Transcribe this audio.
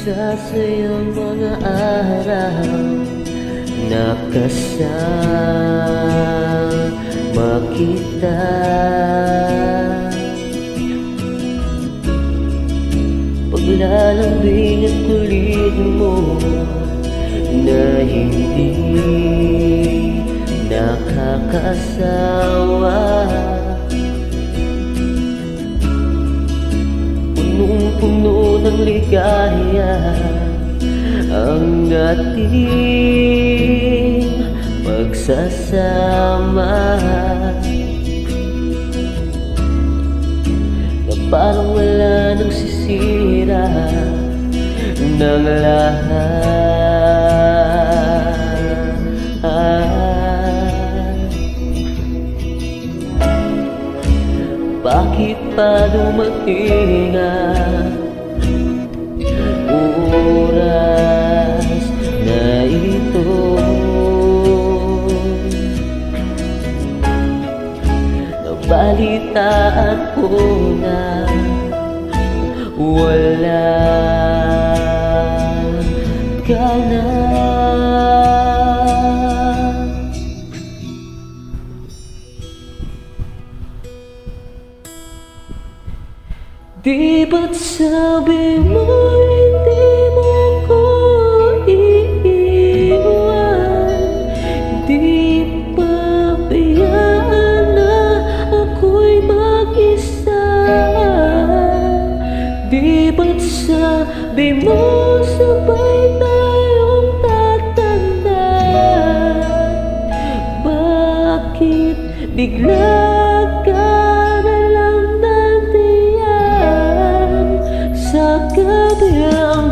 Nagsasayang mga araw nakasama kita. Paglalambing at kulit mo na hindi nakakasawa. Punong-puno ng ligaya ang ating pagsasama, na parang wala nang sisira ng lahat. Bakit pa dumating ang oras na ito? Nabalitaan ko na wala ka na. Di ba't sabi mo hindi mo ko iiwan? Di pa bayaan na ako'y mag-isa? Di ba't sabi mo sabay tayong tatanda? Bakit bigla ka sa kabilang